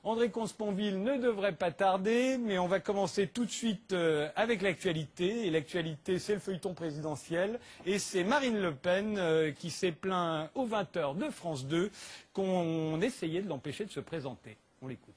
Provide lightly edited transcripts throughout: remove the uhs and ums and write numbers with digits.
André Comte-Sponville ne devrait pas tarder, mais on va commencer tout de suite avec l'actualité. Et l'actualité, c'est le feuilleton présidentiel. Et c'est Marine Le Pen qui s'est plaint aux 20h de France 2 qu'on essayait de l'empêcher de se présenter. On l'écoute.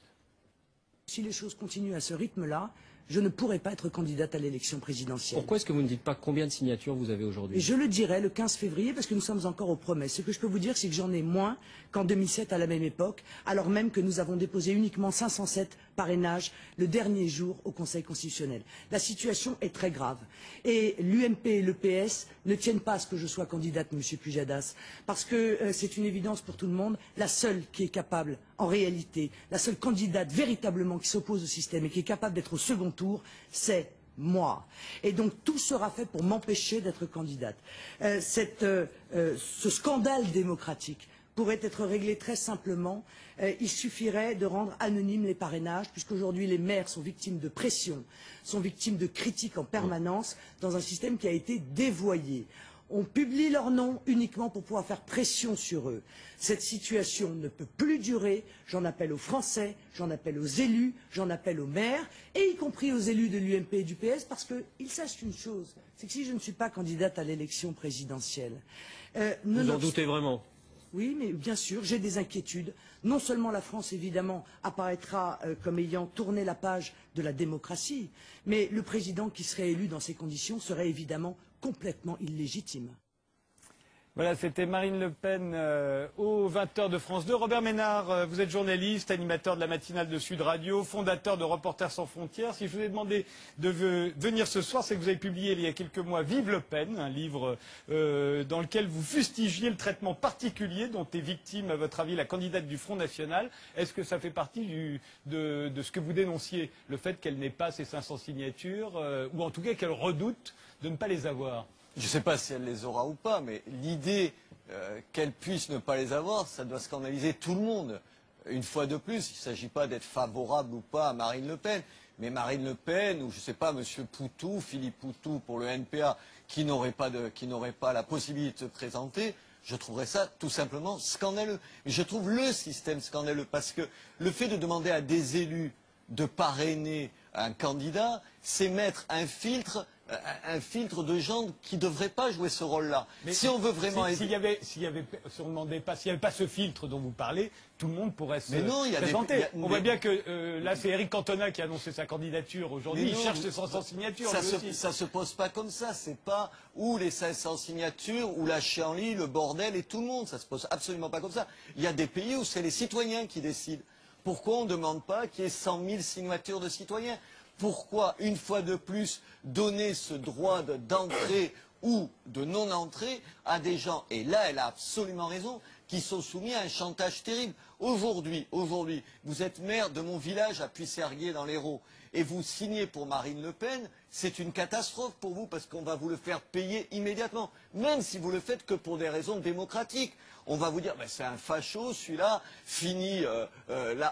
Si les choses continuent à ce rythme-là, je ne pourrai pas être candidate à l'élection présidentielle. Pourquoi est-ce que vous ne dites pas combien de signatures vous avez aujourd'hui? Et je le dirai le 15 février parce que nous sommes encore aux promesses. Ce que je peux vous dire, c'est que j'en ai moins qu'en 2007 à la même époque, alors même que nous avons déposé uniquement 507 parrainages le dernier jour au Conseil constitutionnel. La situation est très grave. Et l'UMP et le PS ne tiennent pas à ce que je sois candidate, Monsieur Pujadas, parce que c'est une évidence pour tout le monde. La seule qui est capable, en réalité, la seule candidate véritablement qui s'oppose au système et qui est capable d'être au second tour, c'est moi. Et donc tout sera fait pour m'empêcher d'être candidate. Ce scandale démocratique pourrait être réglé très simplement. Il suffirait de rendre anonymes les parrainages, puisqu'aujourd'hui les maires sont victimes de pression, sont victimes de critiques en permanence dans un système qui a été dévoyé. On publie leurs noms uniquement pour pouvoir faire pression sur eux. Cette situation ne peut plus durer. J'en appelle aux Français, j'en appelle aux élus, j'en appelle aux maires, et y compris aux élus de l'UMP et du PS, parce qu'ils sachent une chose, c'est que si je ne suis pas candidate à l'élection présidentielle... vous en doutez vraiment? Oui, mais bien sûr, j'ai des inquiétudes. Non seulement la France, évidemment, apparaîtra comme ayant tourné la page de la démocratie, mais le président qui serait élu dans ces conditions serait évidemment complètement illégitime. Voilà, c'était Marine Le Pen aux 20h de France 2. Robert Ménard, vous êtes journaliste, animateur de la matinale de Sud Radio, fondateur de Reporters sans frontières. Si je vous ai demandé de venir ce soir, c'est que vous avez publié il y a quelques mois Vive Le Pen, un livre dans lequel vous fustigiez le traitement particulier dont est victime, à votre avis, la candidate du Front National. Est-ce que ça fait partie de ce que vous dénonciez, le fait qu'elle n'ait pas ces 500 signatures, ou en tout cas qu'elle redoute de ne pas les avoir? Je ne sais pas si elle les aura ou pas, mais l'idée qu'elle puisse ne pas les avoir, ça doit scandaliser tout le monde. Une fois de plus, il ne s'agit pas d'être favorable ou pas à Marine Le Pen, mais Marine Le Pen, ou je ne sais pas, M. Poutou, Philippe Poutou pour le NPA, qui n'aurait pas la possibilité de se présenter, je trouverais ça tout simplement scandaleux. Mais je trouve le système scandaleux, parce que le fait de demander à des élus de parrainer un candidat, c'est mettre un filtre de gens qui ne devraient pas jouer ce rôle-là. Si on veut vraiment... Si on demandait pas, s'il n'y avait pas ce filtre dont vous parlez, tout le monde pourrait se présenter. On voit bien que là, c'est Éric Cantona qui a annoncé sa candidature aujourd'hui. Il cherche ses 500 signatures. Ça se pose pas comme ça. C'est pas ou les 500 signatures, ou la chienlit, le bordel et tout le monde. Ça se pose absolument pas comme ça. Il y a des pays où c'est les citoyens qui décident. Pourquoi on ne demande pas qu'il y ait 100 000 signatures de citoyens? Pourquoi, une fois de plus, donner ce droit d'entrée ou de non-entrée à des gens, et là elle a absolument raison, qui sont soumis à un chantage terrible. Aujourd'hui, vous êtes maire de mon village à Puisserguier dans l'Hérault, et vous signez pour Marine Le Pen, c'est une catastrophe pour vous, parce qu'on va vous le faire payer immédiatement, même si vous le faites que pour des raisons démocratiques. On va vous dire, ben, c'est un facho, celui-là, fini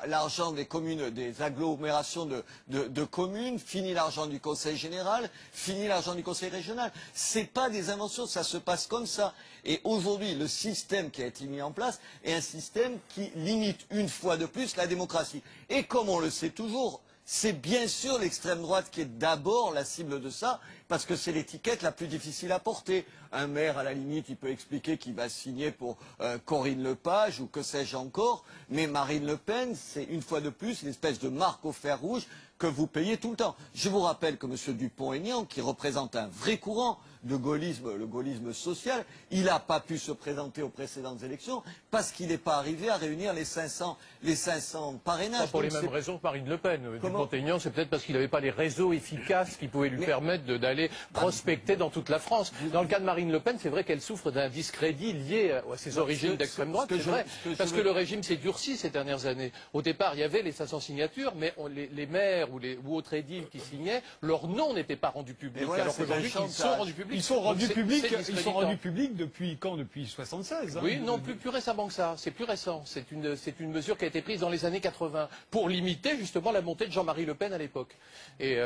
l'argent des communes, des agglomérations de communes, fini l'argent du Conseil général, fini l'argent du Conseil régional. C'est pas des inventions, ça se passe comme ça. Et aujourd'hui, le système qui a été mis en place est un système qui limite une fois de plus la démocratie. Et comme on le sait toujours, c'est bien sûr l'extrême droite qui est d'abord la cible de ça, parce que c'est l'étiquette la plus difficile à porter. Un maire, à la limite, il peut expliquer qu'il va signer pour Corinne Lepage ou que sais-je encore, mais Marine Le Pen, c'est une fois de plus une espèce de marque au fer rouge que vous payez tout le temps. Je vous rappelle que M. Dupont-Aignan, qui représente un vrai courant de gaullisme, le gaullisme social, il n'a pas pu se présenter aux précédentes élections parce qu'il n'est pas arrivé à réunir les 500 parrainages. Pas pour les mêmes raisons que Marine Le Pen. Dupont-Aignan, c'est peut-être parce qu'il n'avait pas les réseaux efficaces qui pouvaient lui permettre d'aller prospecter dans toute la France. Dans le cas de Marine Le Pen, c'est vrai qu'elle souffre d'un discrédit lié à ses origines d'extrême droite, c'est vrai, parce que le régime s'est durci ces dernières années. Au départ, il y avait les 500 signatures, mais les maires ou autres édiles qui signaient, leur nom n'était pas rendu public. Voilà, alors qu'aujourd'hui, ils sont rendus publics. Ils sont rendus publics depuis quand? Depuis 1976 Oui, non, plus récemment que ça. C'est plus récent. C'est une mesure qui a été prise dans les années 80 pour limiter justement la montée de Jean-Marie Le Pen à l'époque. Et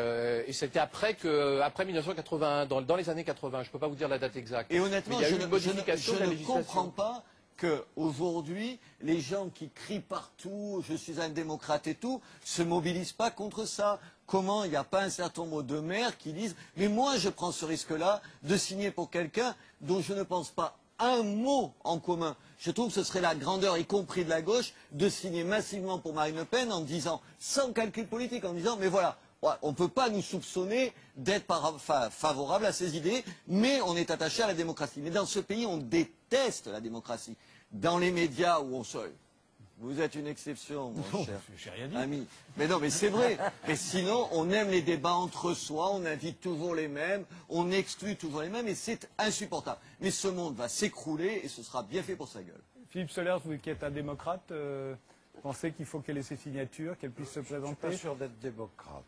c'était après 1981, dans les années 80. Je ne peux pas vous dire la date exacte. Et honnêtement, il y a eu une modification de la législation. Je ne comprends pas qu'aujourd'hui, les gens qui crient partout « je suis un démocrate » et tout, se mobilisent pas contre ça. Comment il n'y a pas un certain nombre de maires qui disent « mais moi je prends ce risque-là de signer pour quelqu'un dont je ne pense pas un mot en commun ». Je trouve que ce serait la grandeur, y compris de la gauche, de signer massivement pour Marine Le Pen en disant, sans calcul politique, en disant « mais voilà, on ne peut pas nous soupçonner d'être favorable à ces idées, mais on est attaché à la démocratie. » Mais dans ce pays, on déteste la démocratie. Dans les médias où on se... Vous êtes une exception, mon cher ami. Mais non, mais c'est vrai. Mais sinon, on aime les débats entre soi, on invite toujours les mêmes, on exclut toujours les mêmes, et c'est insupportable. Mais ce monde va s'écrouler, et ce sera bien fait pour sa gueule. Philippe Solers, vous qui êtes un démocrate, pensez qu'il faut qu'elle ait ses signatures, qu'elle puisse se présenter? Je ne suis pas sûr d'être démocrate.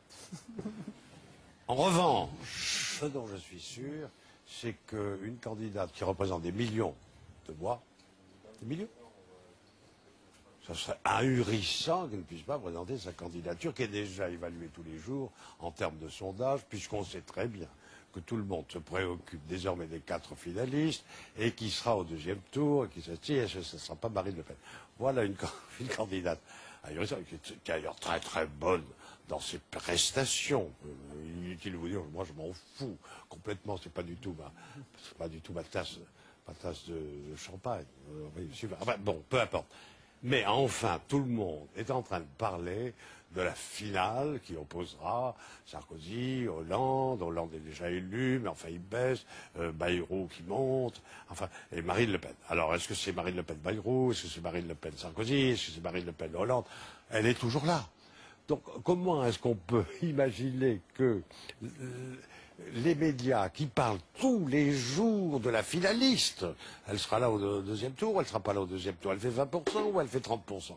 En revanche, ce dont je suis sûr, c'est qu'une candidate qui représente des millions de voix, des millions, ça serait ahurissant qu'elle ne puisse pas présenter sa candidature, qui est déjà évaluée tous les jours en termes de sondage, puisqu'on sait très bien que tout le monde se préoccupe désormais des 4 finalistes, et qui sera au 2e tour, et qui se dit, ce ne sera pas Marine Le Pen. Voilà une candidate ahurissante, qui est d'ailleurs très très bonne dans ses prestations. Inutile de vous dire, moi je m'en fous complètement, c'est pas du tout ma tasse de champagne. Enfin, bon, peu importe. Mais enfin, tout le monde est en train de parler de la finale qui opposera Sarkozy, Hollande. Hollande est déjà élu, mais enfin il baisse, Bayrou qui monte, enfin, et Marine Le Pen. Alors, est-ce que c'est Marine Le Pen Bayrou? Est-ce que c'est Marine Le Pen Sarkozy? Est-ce que c'est Marine Le Pen Hollande? Elle est toujours là. Donc, comment est-ce qu'on peut imaginer que les médias qui parlent tous les jours de la finaliste, elle sera là au 2e tour, elle ne sera pas là au 2e tour, elle fait 20% ou elle fait 30%,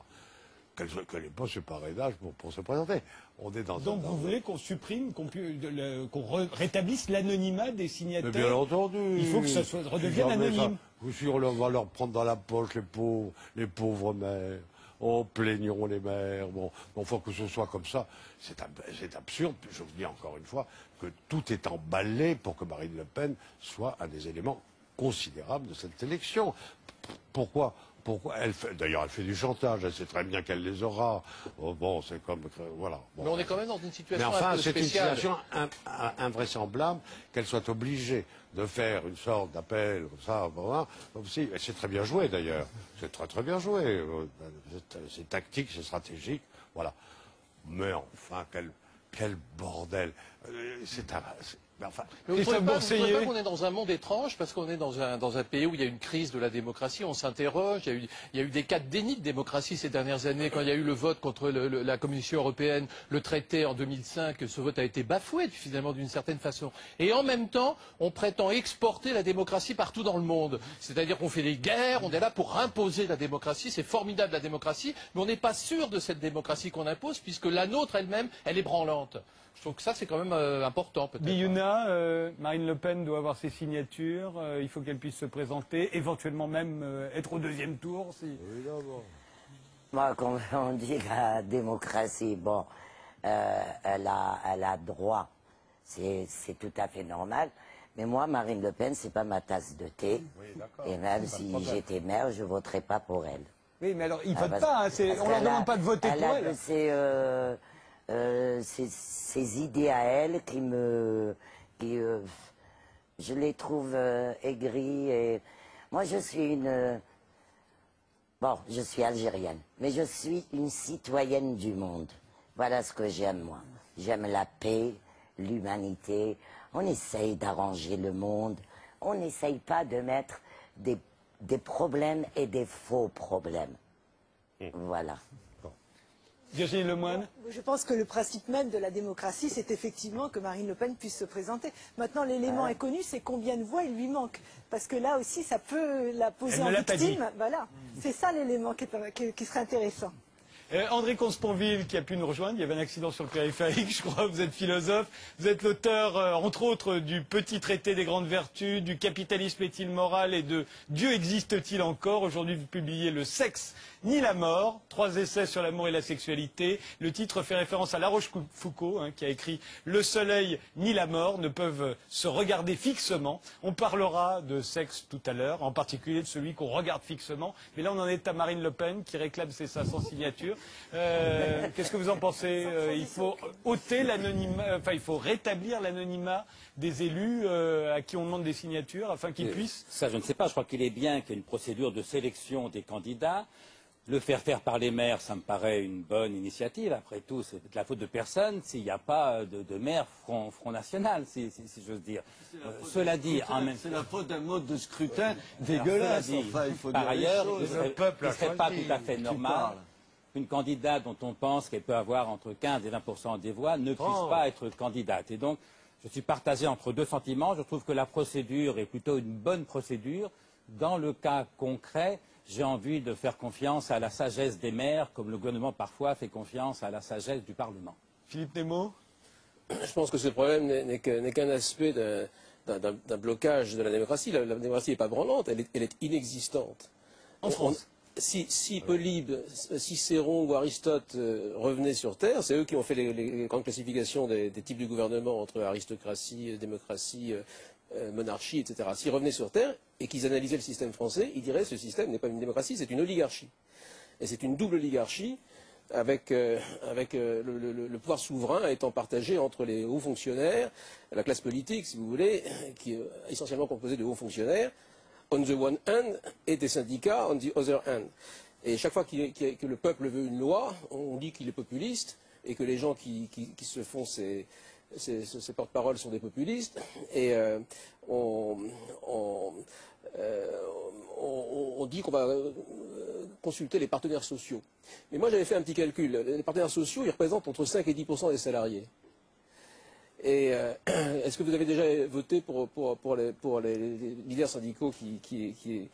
qu'elle n'ait pas ce parrainage pour se présenter. On est dans Donc vous voulez qu'on supprime, qu'on rétablisse l'anonymat des signataires? Mais bien entendu. Il faut que ça redevienne anonyme. Si on va leur prendre dans la poche les pauvres maires. Oh, plaignons les maires. Bon, faut que ce soit comme ça. C'est absurde. Je vous dis encore une fois que tout est emballé pour que Marine Le Pen soit un des éléments considérables de cette élection. Pourquoi d'ailleurs, elle fait du chantage. Elle sait très bien qu'elle les aura. Oh, bon, c'est comme voilà. Bon. Mais on est quand même dans une situation Mais enfin, un peu spéciale. c'est une situation invraisemblable qu'elle soit obligée de faire une sorte d'appel comme ça. Bon, c'est très bien joué d'ailleurs. C'est très très bien joué. C'est tactique, c'est stratégique. Voilà. Mais enfin, quel bordel. Enfin, mais vous ne trouvez pas qu'on est dans un monde étrange parce qu'on est dans un pays où il y a une crise de la démocratie, on s'interroge, il y a eu des cas de déni de démocratie ces dernières années, quand il y a eu le vote contre la Commission européenne, le traité en 2005, ce vote a été bafoué finalement d'une certaine façon. Et en même temps, on prétend exporter la démocratie partout dans le monde. C'est-à-dire qu'on fait des guerres, on est là pour imposer la démocratie, c'est formidable la démocratie, mais on n'est pas sûr de cette démocratie qu'on impose puisque la nôtre elle-même, elle est branlante. Je trouve que ça, c'est quand même important, peut-être. Billuna, Marine Le Pen doit avoir ses signatures, il faut qu'elle puisse se présenter, éventuellement même être au 2e tour. Si... Moi, quand on dit la démocratie, bon, elle a droit, c'est tout à fait normal. Mais moi, Marine Le Pen, c'est pas ma tasse de thé. Oui, et même si j'étais maire, je voterais pas pour elle. Oui, mais alors, ils votent pas, on leur demande pas de voter pour elle. Ces idées à elle je les trouve aigries. Et moi, je suis je suis algérienne, mais je suis une citoyenne du monde. Voilà ce que j'aime, moi. J'aime la paix, l'humanité. On essaye d'arranger le monde. On n'essaye pas de mettre des problèmes et des faux problèmes. Voilà. Virginie Lemoine. Je pense que le principe même de la démocratie, c'est effectivement que Marine Le Pen puisse se présenter. Maintenant, l'élément inconnu, c'est combien de voix il lui manque. Parce que là aussi, ça peut la poser en victime. Voilà. C'est ça l'élément qui serait intéressant. André Consponville, qui a pu nous rejoindre, il y avait un accident sur le périphérique, je crois, vous êtes philosophe, vous êtes l'auteur, entre autres, du Petit traité des grandes vertus, du Capitalisme est-il moral et de Dieu existe-t-il encore. Aujourd'hui, vous publiez Le sexe ni la mort. 3 essais sur l'amour et la sexualité. Le titre fait référence à La Rochefoucauld, qui a écrit « Le soleil ni la mort ne peuvent se regarder fixement ». On parlera de sexe tout à l'heure, en particulier de celui qu'on regarde fixement. Mais là, on en est à Marine Le Pen qui réclame ses 500 signatures. Qu'est-ce que vous en pensez? Il faut ôter l'anonymat, il faut rétablir l'anonymat des élus à qui on demande des signatures afin qu'ils puissent... Ça, je ne sais pas. Je crois qu'il est bien qu'il y ait une procédure de sélection des candidats. Le faire par les maires, ça me paraît une bonne initiative. Après tout, c'est de la faute de personne s'il n'y a pas de maire Front National, si j'ose dire. Cela dit, c'est la faute d'un mode de scrutin dégueulasse. Par ailleurs, il ne serait pas tout à fait normal qu'une candidate dont on pense qu'elle peut avoir entre 15 et 20% des voix ne puisse pas être candidate. Et donc, je suis partagé entre deux sentiments. Je trouve que la procédure est plutôt une bonne procédure. Dans le cas concret, j'ai envie de faire confiance à la sagesse des maires, comme le gouvernement parfois fait confiance à la sagesse du Parlement. Philippe Nemo? Je pense que ce problème n'est qu'un aspect d'un blocage de la démocratie. La démocratie n'est pas branlante, elle est inexistante. En France. Si Polybe, Cicéron ou Aristote revenaient sur Terre, c'est eux qui ont fait les grandes classifications des types de gouvernement entre aristocratie, démocratie, monarchie, etc. S'ils revenaient sur Terre et qu'ils analysaient le système français, ils diraient que ce système n'est pas une démocratie, c'est une oligarchie. Et c'est une double oligarchie avec le pouvoir souverain étant partagé entre les hauts fonctionnaires, la classe politique, si vous voulez, qui est essentiellement composée de hauts fonctionnaires, on the one hand, et des syndicats on the other hand. Et chaque fois que le peuple veut une loi, on dit qu'il est populiste, et que les gens qui se font ces porte-paroles sont des populistes, et on dit qu'on va consulter les partenaires sociaux. Mais moi j'avais fait un petit calcul. Les partenaires sociaux, ils représentent entre 5 et 10% des salariés. Et est-ce que vous avez déjà voté pour les leaders syndicaux qui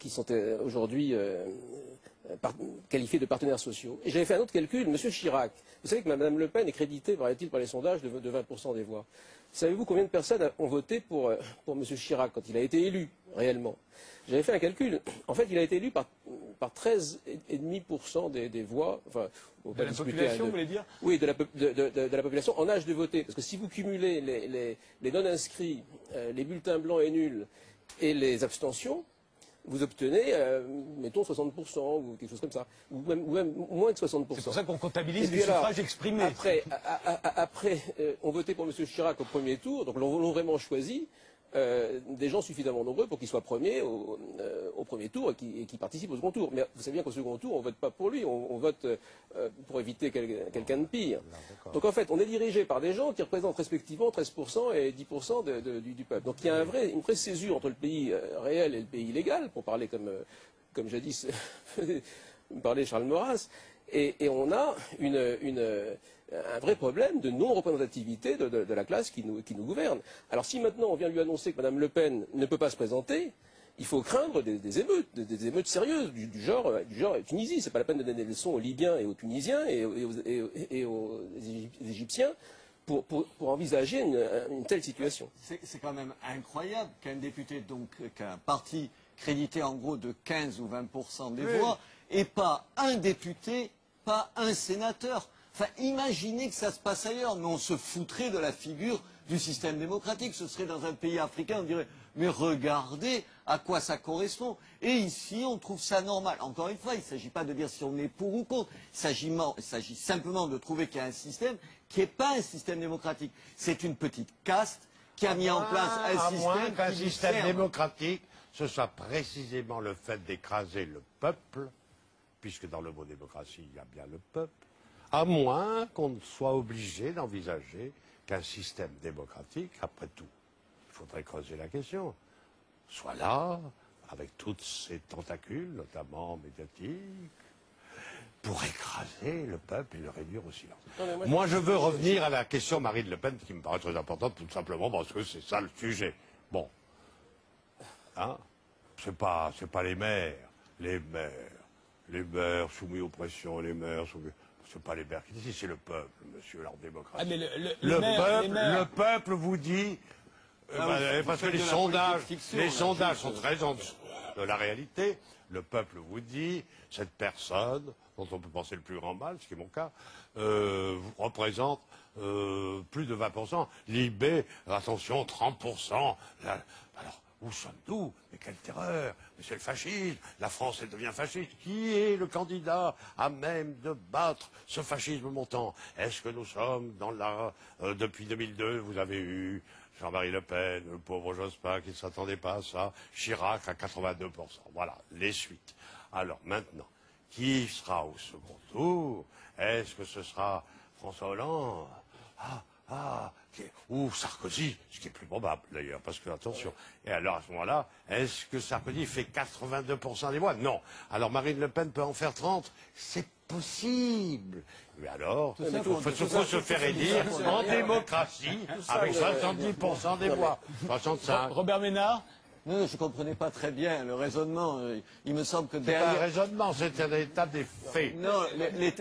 sont aujourd'hui qualifiés de partenaires sociaux? Et j'avais fait un autre calcul. Monsieur Chirac, vous savez que Mme Le Pen est créditée, paraît-il, par les sondages de 20% des voix. Savez-vous combien de personnes ont voté pour M. Chirac quand il a été élu, réellement? J'avais fait un calcul. En fait, il a été élu par 13,5% des voix. Enfin, de la population, vous voulez dire? Oui, de la population en âge de voter. Parce que si vous cumulez les non-inscrits, les bulletins blancs et nuls et les abstentions, vous obtenez, mettons, 60% ou quelque chose comme ça. Ou même moins de 60%. C'est pour ça qu'on comptabilise les suffrages exprimés. Après, on votait pour M. Chirac au premier tour, donc l'ont vraiment choisi des gens suffisamment nombreux pour qu'il soit premier au premier tour et qu'il participe au second tour. Mais vous savez bien qu'au second tour, on ne vote pas pour lui, on vote pour éviter quelqu'un de pire. Donc en fait, on est dirigé par des gens qui représentent respectivement 13% et 10% du peuple. Donc il y a une vraie césure entre le pays réel et le pays illégal, pour parler comme jadis parlait Charles Maurras, et on a un vrai problème de non-représentativité de la classe qui nous gouverne. Alors si maintenant on vient lui annoncer que Mme Le Pen ne peut pas se présenter, il faut craindre des émeutes sérieuses, du genre Tunisie. C'est pas la peine de donner des leçons aux Libyens et aux Tunisiens et aux Égyptiens pour envisager une telle situation. C'est quand même incroyable qu'un député, donc qu'un parti crédité en gros de 15 ou 20% des voix, et pas un député, pas un sénateur. Enfin, imaginez que ça se passe ailleurs, mais on se foutrait de la figure du système démocratique. Ce serait dans un pays africain, on dirait, mais regardez à quoi ça correspond. Et ici, on trouve ça normal. Encore une fois, il ne s'agit pas de dire si on est pour ou contre. Il s'agit simplement de trouver qu'il y a un système qui n'est pas un système démocratique. C'est une petite caste qui a mis en place un système qu'un système démocratique, ce soit précisément le fait d'écraser le peuple, puisque dans le mot démocratie, il y a bien le peuple, à moins qu'on ne soit obligé d'envisager qu'un système démocratique, après tout, il faudrait creuser la question, soit là, avec toutes ses tentacules, notamment médiatiques, pour écraser le peuple et le réduire au silence. Moi, je veux revenir à la question Marine Le Pen, qui me paraît très importante, tout simplement parce que c'est ça le sujet. Bon. Hein? C'est pas les maires. Les maires soumis aux pressions, les maires soumis... C'est pas les maires qui disent, c'est le peuple, monsieur, leur démocratie. Ah, mais le peuple vous dit... parce que les sondages sont très en dessous de la réalité. le peuple vous dit, cette personne, dont on peut penser le plus grand mal, ce qui est mon cas, représente plus de 20%. L'IB, attention, 30%. Alors, où sommes-nous? Mais quelle terreur! Mais c'est le fascisme. La France, elle devient fasciste. Qui est le candidat à même de battre ce fascisme montant? Est-ce que nous sommes dans la... depuis 2002, vous avez eu Jean-Marie Le Pen, le pauvre Jospin qui ne s'attendait pas à ça, Chirac à 82%. Voilà, les suites. Alors maintenant, qui sera au second tour? Est-ce que ce sera François Hollande? Ou Sarkozy, ce qui est plus probable d'ailleurs, parce que attention. Et alors à ce moment-là, est-ce que Sarkozy fait 82% des voix? Non. Alors Marine Le Pen peut en faire 30? C'est possible. Mais alors, il faut se faire élire en démocratie avec 70% des voix. 65. Robert Ménard? Non, je ne comprenais pas très bien le raisonnement. Il me semble que derrière... C'est pas un raisonnement, c'est un état des faits. Non,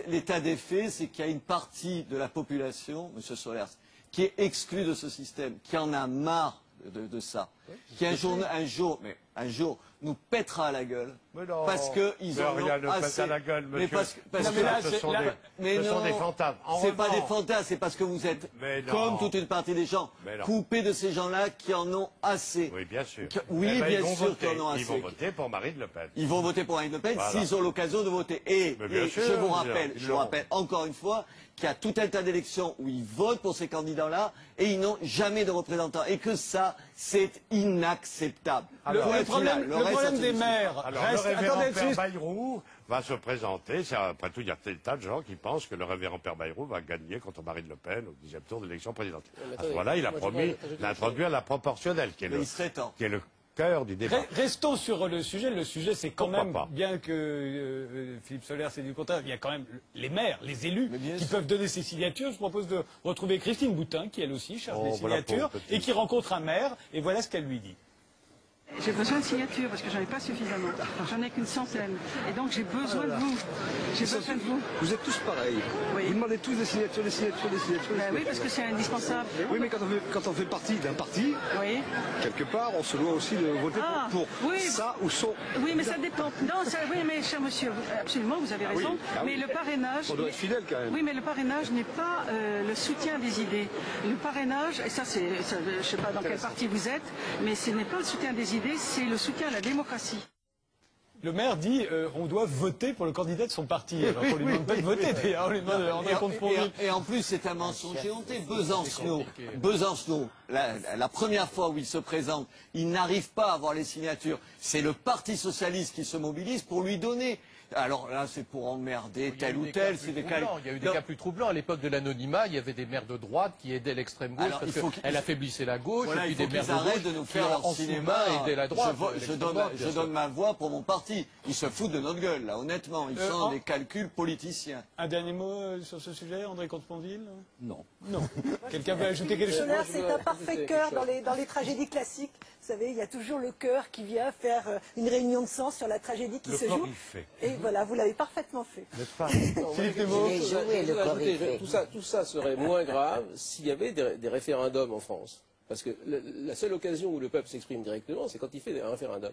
l'état des faits, c'est qu'il y a une partie de la population, M. Solers, qui est exclue de ce système, qui en a marre de ça, qui un jour nous pètera à la gueule, parce qu'ils en ont assez. À la gueule, monsieur. Mais ce sont des fantasmes. C'est pas des fantasmes, c'est parce que vous êtes, comme toute une partie des gens, coupés de ces gens-là qui en ont assez. Oui, bien sûr. Oui, bien sûr qu'ils en ont assez. Ils vont voter pour Marine Le Pen. Ils vont voter pour Marine Le Pen s'ils ont l'occasion de voter. Et je vous rappelle encore une fois qu'il y a tout un tas d'élections où ils votent pour ces candidats-là et ils n'ont jamais de représentants. Et que ça, c'est inacceptable. Le problème des maires reste... Le révérend Père Bayrou va se présenter. Après tout, il y a des tas de gens qui pensent que le révérend Père Bayrou va gagner contre Marine Le Pen au 10e tour de l'élection présidentielle. À ce moment-là, il a promis d'introduire la proportionnelle, qui est le cœur du débat. Restons sur le sujet. Le sujet, c'est quand même, bien que Philippe Solers ait dit le contraire, il y a quand même les maires, les élus, qui peuvent donner ces signatures. Je propose de retrouver Christine Boutin, qui elle aussi cherche des signatures, et qui rencontre un maire, et voilà ce qu'elle lui dit. J'ai besoin de signatures parce que j'en ai pas suffisamment. J'en ai qu'une centaine. Et donc j'ai besoin de vous. J'ai besoin de vous. Vous êtes tous pareils. Oui. Vous demandez tous des signatures, des signatures, des signatures. Ben oui, parce que c'est indispensable. Oui, mais quand on fait partie d'un parti, quelque part, on se doit aussi de voter pour ça ou son. Oui, mais ça dépend. Non, oui, mais cher monsieur, absolument, vous avez raison. Mais le parrainage. On doit être fidèle quand même. Oui, mais le parrainage n'est pas le soutien des idées. Le parrainage, et ça, je ne sais pas dans quel parti vous êtes, mais ce n'est pas le soutien des idées. C'est le soutien à la démocratie. Le maire dit on doit voter pour le candidat de son parti. Alors qu'on lui demande pas de voter, d'ailleurs. On lui demande André Comte-Sponville. Et en plus, c'est un mensonge éhonté. Besancenot, la première fois où il se présente, il n'arrive pas à avoir les signatures. C'est le Parti socialiste qui se mobilise pour lui donner. Alors là, c'est pour emmerder tel ou tel. Il y a eu des cas plus troublants. À l'époque de l'anonymat, il y avait des maires de droite qui aidaient l'extrême gauche parce qu'elle affaiblissait la gauche. Voilà, et puis il faut des maires qu'ils arrêtent de nous faire leur cinéma. Aidaient la droite. Je donne ma voix pour mon parti. Ils se foutent de notre gueule, là, honnêtement. Ils sont des calculs politiciens. Un dernier mot sur ce sujet, André Comte-Sponville? Non. Non. Quelqu'un veut ajouter quelque chose? C'est un parfait cœur dans les tragédies classiques. Vous savez, il y a toujours le cœur qui vient faire une réunion de sens sur la tragédie qui se joue. Et voilà, vous l'avez parfaitement fait. Tout ça serait moins grave s'il y avait des référendums en France. Parce que la seule occasion où le peuple s'exprime directement, c'est quand il fait un référendum.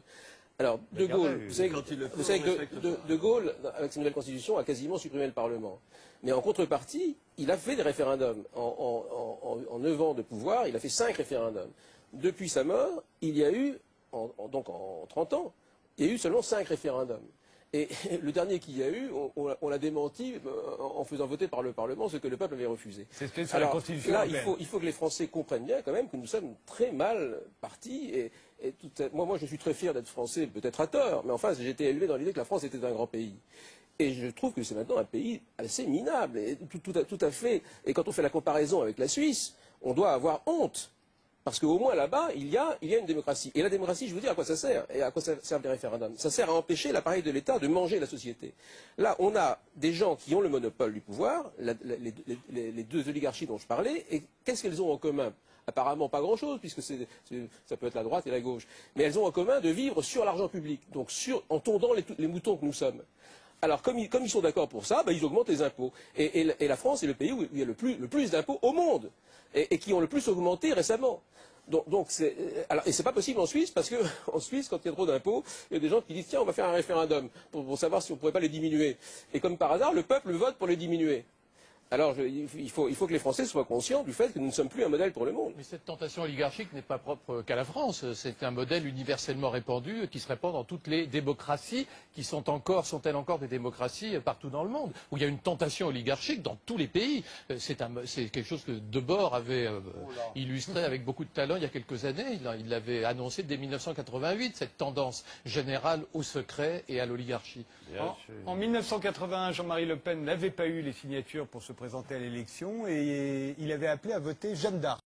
Alors, De Gaulle, vous savez que De Gaulle, avec sa nouvelle constitution, a quasiment supprimé le Parlement. Mais en contrepartie, il a fait des référendums. En 9 ans de pouvoir, il a fait 5 référendums. Depuis sa mort, il y a eu, donc en 30 ans, il y a eu seulement 5 référendums. Et le dernier qu'il y a eu, on l'a démenti en faisant voter par le Parlement ce que le peuple avait refusé. C'est sur la Constitution. Là, il faut que les Français comprennent bien quand même que nous sommes très mal partis. Moi, je suis très fier d'être français, peut-être à tort, mais enfin, j'ai été élevé dans l'idée que la France était un grand pays. Et je trouve que c'est maintenant un pays assez minable, et tout à fait. Et quand on fait la comparaison avec la Suisse, on doit avoir honte. Parce qu'au moins là-bas, il y a une démocratie. Et la démocratie, je vous dis à quoi ça sert. Et à quoi servent les référendums? Ça sert à empêcher l'appareil de l'État de manger la société. Là, on a des gens qui ont le monopole du pouvoir, les deux oligarchies dont je parlais, et qu'est-ce qu'elles ont en commun? Apparemment pas grand-chose, puisque ça peut être la droite et la gauche. Mais elles ont en commun de vivre sur l'argent public, donc en tondant les moutons que nous sommes. Alors, comme ils sont d'accord pour ça, ils augmentent les impôts. Et la France est le pays où il y a le plus d'impôts au monde, et qui ont le plus augmenté récemment. Et c'est pas possible en Suisse, parce que en Suisse, quand il y a trop d'impôts, il y a des gens qui disent tiens, on va faire un référendum pour savoir si on ne pourrait pas les diminuer. Et comme par hasard, le peuple vote pour les diminuer. Alors il faut que les Français soient conscients du fait que nous ne sommes plus un modèle pour le monde. Mais cette tentation oligarchique n'est pas propre qu'à la France. C'est un modèle universellement répandu qui se répand dans toutes les démocraties qui sont-elles encore des démocraties partout dans le monde, où il y a une tentation oligarchique dans tous les pays. C'est quelque chose que Debord avait illustré avec beaucoup de talent il y a quelques années. Il l'avait annoncé dès 1988, cette tendance générale au secret et à l'oligarchie. En 1981, Jean-Marie Le Pen n'avait pas eu les signatures pour se présenter à l'élection et il avait appelé à voter Jeanne d'Arc.